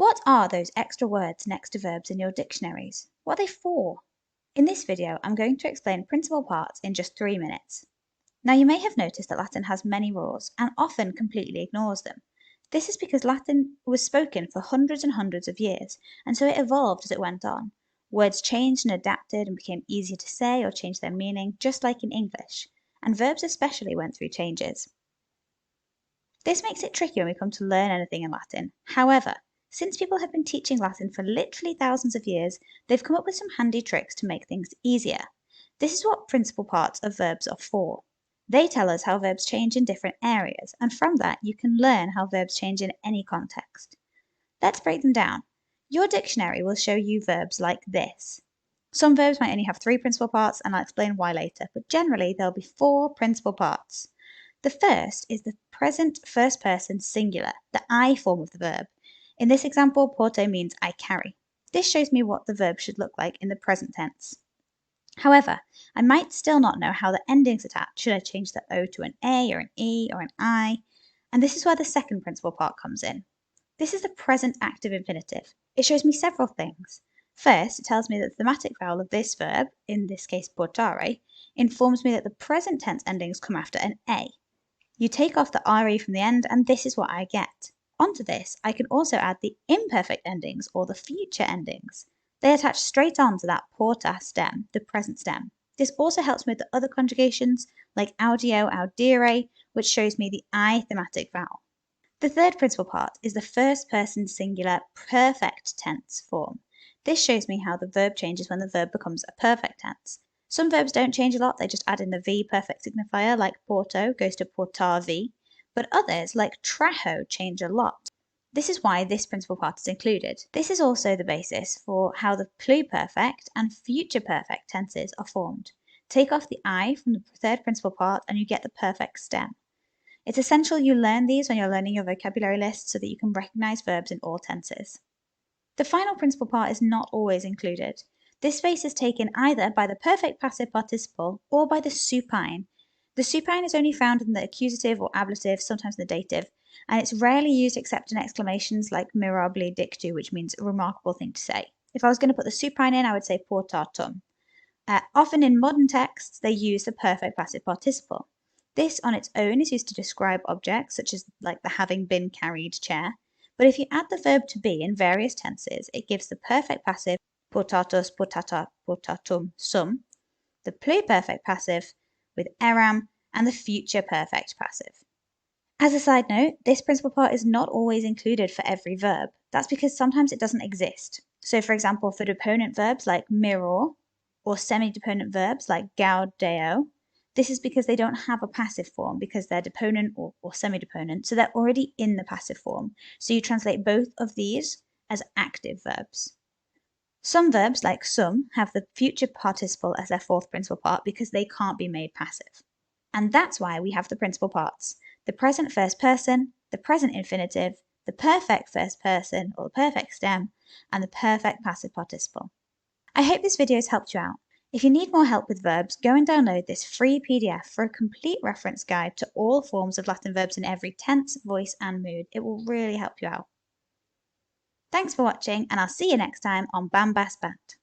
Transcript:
What are those extra words next to verbs in your dictionaries? What are they for? In this video, I'm going to explain principal parts in just 3 minutes. Now, you may have noticed that Latin has many rules and often completely ignores them. This is because Latin was spoken for hundreds and hundreds of years, and so it evolved as it went on. Words changed and adapted and became easier to say or changed their meaning, just like in English, and verbs especially went through changes. This makes it tricky when we come to learn anything in Latin. However, since people have been teaching Latin for literally thousands of years, they've come up with some handy tricks to make things easier. This is what principal parts of verbs are for. They tell us how verbs change in different areas, and from that you can learn how verbs change in any context. Let's break them down. Your dictionary will show you verbs like this. Some verbs might only have 3 principal parts, and I'll explain why later, but generally there'll be 4 principal parts. The first is the present first person singular, the I form of the verb. In this example, porto means I carry. This shows me what the verb should look like in the present tense. However, I might still not know how the endings attach. Should I change the O to an A or an E or an I? And this is where the second principal part comes in. This is the present active infinitive. It shows me several things. First, it tells me that the thematic vowel of this verb, in this case portare, informs me that the present tense endings come after an A. You take off the RE from the end, and this is what I get. Onto this, I can also add the imperfect endings or the future endings. They attach straight on to that porta stem, the present stem. This also helps me with the other conjugations, like audio, audire, which shows me the I thematic vowel. The third principal part is the first person singular perfect tense form. This shows me how the verb changes when the verb becomes a perfect tense. Some verbs don't change a lot, they just add in the V perfect signifier, like porto goes to portavi, but others, like traho, change a lot. This is why this principal part is included. This is also the basis for how the pluperfect and future perfect tenses are formed. Take off the I from the third principal part and you get the perfect stem. It's essential you learn these when you're learning your vocabulary list so that you can recognize verbs in all tenses. The final principal part is not always included. This space is taken either by the perfect passive participle or by the supine. The supine is only found in the accusative or ablative, sometimes in the dative, and it's rarely used except in exclamations like mirabile dictu, which means a remarkable thing to say. If I was going to put the supine in, I would say portatum. Often in modern texts, they use the perfect passive participle. This on its own is used to describe objects, such as like the having been carried chair. But if you add the verb to be in various tenses, it gives the perfect passive portatus, portata, portatum, sum, the pluperfect passive with eram, and the future perfect passive. As a side note, this principal part is not always included for every verb. That's because sometimes it doesn't exist. So for example, for deponent verbs like mirror, or semi-deponent verbs like gaudeo, this is because they don't have a passive form because they're deponent or semi-deponent, so they're already in the passive form. So you translate both of these as active verbs. Some verbs, like sum, have the future participle as their fourth principal part because they can't be made passive. And that's why we have the principal parts: the present first person, the present infinitive, the perfect first person or the perfect stem, and the perfect passive participle. I hope this video has helped you out. If you need more help with verbs, go and download this free PDF for a complete reference guide to all forms of Latin verbs in every tense, voice, and mood. It will really help you out. Thanks for watching, and I'll see you next time on bambasbat.